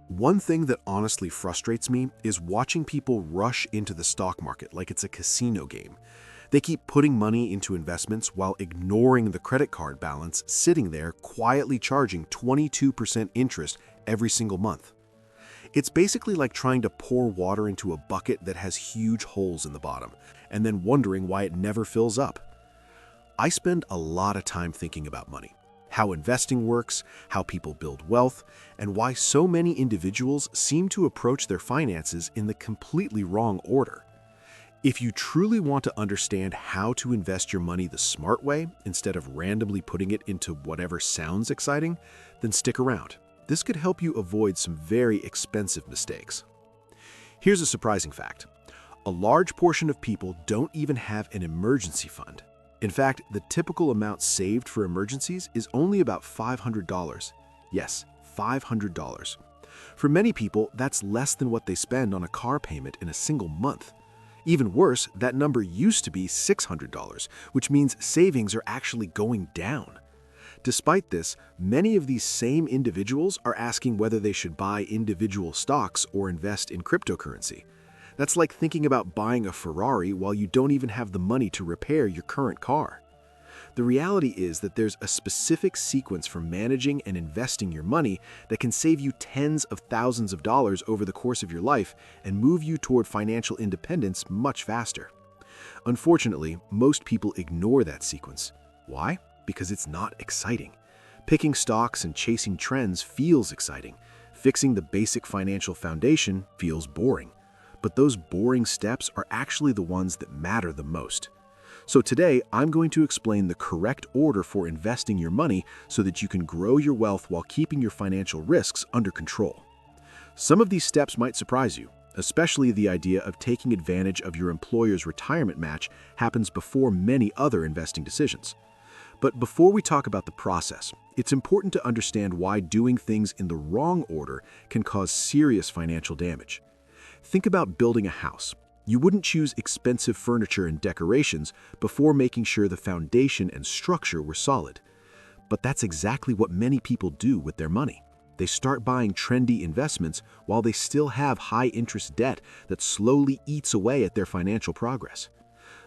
One thing that honestly frustrates me is watching people rush into the stock market like it's a casino game. They keep putting money into investments while ignoring the credit card balance sitting there quietly charging 22% interest every single month. It's basically like trying to pour water into a bucket that has huge holes in the bottom and then wondering why it never fills up. I spend a lot of time thinking about money, how investing works, how people build wealth, and why so many individuals seem to approach their finances in the completely wrong order. If you truly want to understand how to invest your money the smart way instead of randomly putting it into whatever sounds exciting, then stick around. This could help you avoid some very expensive mistakes. Here's a surprising fact. A large portion of people don't even have an emergency fund. In fact, the typical amount saved for emergencies is only about $500. Yes, $500. For many people, that's less than what they spend on a car payment in a single month. Even worse, that number used to be $600, which means savings are actually going down. Despite this, many of these same individuals are asking whether they should buy individual stocks or invest in cryptocurrency. That's like thinking about buying a Ferrari while you don't even have the money to repair your current car. The reality is that there's a specific sequence for managing and investing your money that can save you tens of thousands of dollars over the course of your life and move you toward financial independence much faster. Unfortunately, most people ignore that sequence. Why? Because it's not exciting. Picking stocks and chasing trends feels exciting. Fixing the basic financial foundation feels boring. But those boring steps are actually the ones that matter the most. So today, I'm going to explain the correct order for investing your money so that you can grow your wealth while keeping your financial risks under control. Some of these steps might surprise you, especially the idea of taking advantage of your employer's retirement match happens before many other investing decisions. But before we talk about the process, it's important to understand why doing things in the wrong order can cause serious financial damage. Think about building a house. You wouldn't choose expensive furniture and decorations before making sure the foundation and structure were solid. But that's exactly what many people do with their money. They start buying trendy investments while they still have high-interest debt that slowly eats away at their financial progress.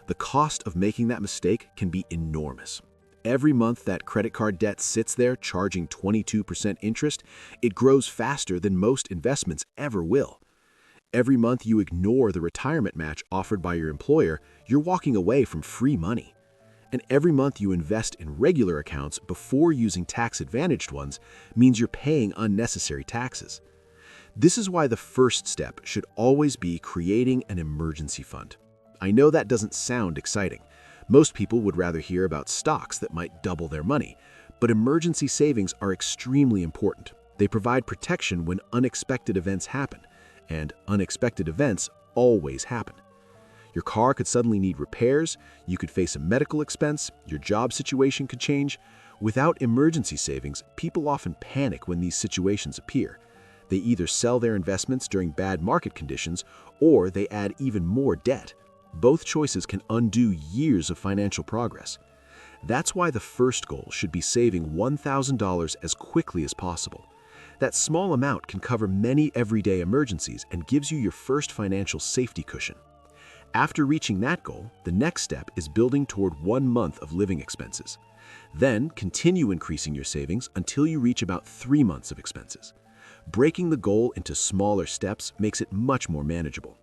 The cost of making that mistake can be enormous. Every month that credit card debt sits there charging 22% interest, it grows faster than most investments ever will. Every month you ignore the retirement match offered by your employer, you're walking away from free money. And every month you invest in regular accounts before using tax-advantaged ones means you're paying unnecessary taxes. This is why the first step should always be creating an emergency fund. I know that doesn't sound exciting. Most people would rather hear about stocks that might double their money, but emergency savings are extremely important. They provide protection when unexpected events happen. And unexpected events always happen. Your car could suddenly need repairs, you could face a medical expense, your job situation could change. Without emergency savings, people often panic when these situations appear. They either sell their investments during bad market conditions or they add even more debt. Both choices can undo years of financial progress. That's why the first goal should be saving $1,000 as quickly as possible. That small amount can cover many everyday emergencies and gives you your first financial safety cushion. After reaching that goal, the next step is building toward 1 month of living expenses. Then continue increasing your savings until you reach about 3 months of expenses. Breaking the goal into smaller steps makes it much more manageable.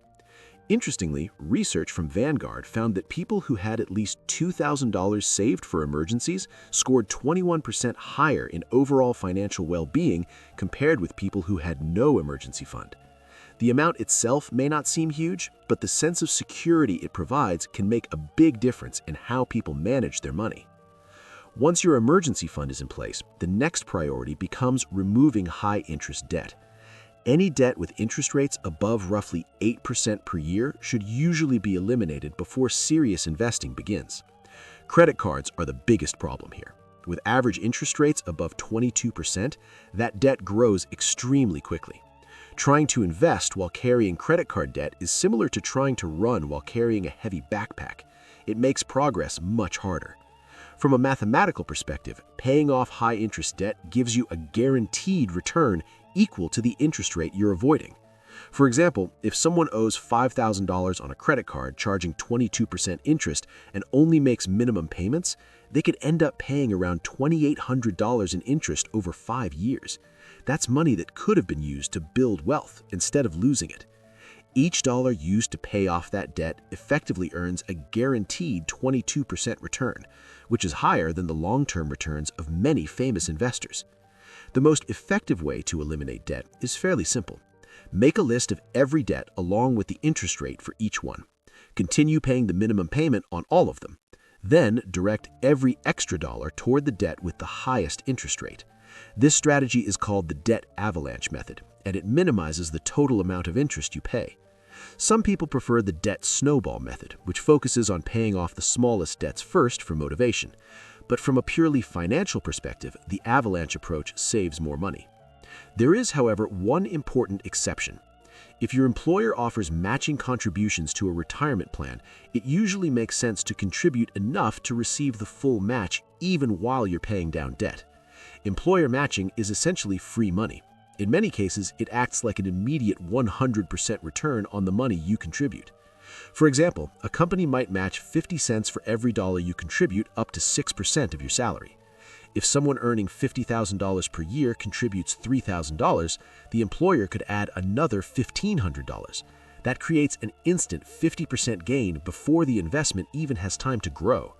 Interestingly, research from Vanguard found that people who had at least $2,000 saved for emergencies scored 21% higher in overall financial well-being compared with people who had no emergency fund. The amount itself may not seem huge, but the sense of security it provides can make a big difference in how people manage their money. Once your emergency fund is in place, the next priority becomes removing high-interest debt. Any debt with interest rates above roughly 8% per year should usually be eliminated before serious investing begins. Credit cards are the biggest problem here. With average interest rates above 22%, that debt grows extremely quickly. Trying to invest while carrying credit card debt is similar to trying to run while carrying a heavy backpack. It makes progress much harder. From a mathematical perspective, paying off high-interest debt gives you a guaranteed return equal to the interest rate you're avoiding. For example, if someone owes $5,000 on a credit card charging 22% interest and only makes minimum payments, they could end up paying around $2,800 in interest over 5 years. That's money that could have been used to build wealth instead of losing it. Each dollar used to pay off that debt effectively earns a guaranteed 22% return, which is higher than the long-term returns of many famous investors. The most effective way to eliminate debt is fairly simple. Make a list of every debt along with the interest rate for each one. Continue paying the minimum payment on all of them. Then direct every extra dollar toward the debt with the highest interest rate. This strategy is called the debt avalanche method, and it minimizes the total amount of interest you pay. Some people prefer the debt snowball method, which focuses on paying off the smallest debts first for motivation. But from a purely financial perspective, the avalanche approach saves more money. There is, however, one important exception. If your employer offers matching contributions to a retirement plan, it usually makes sense to contribute enough to receive the full match even while you're paying down debt. Employer matching is essentially free money. In many cases, it acts like an immediate 100% return on the money you contribute. For example, a company might match 50 cents for every dollar you contribute up to 6% of your salary. If someone earning $50,000 per year contributes $3,000, the employer could add another $1,500. That creates an instant 50% gain before the investment even has time to grow.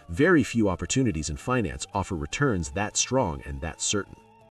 Very few opportunities in finance offer returns that strong and that certain.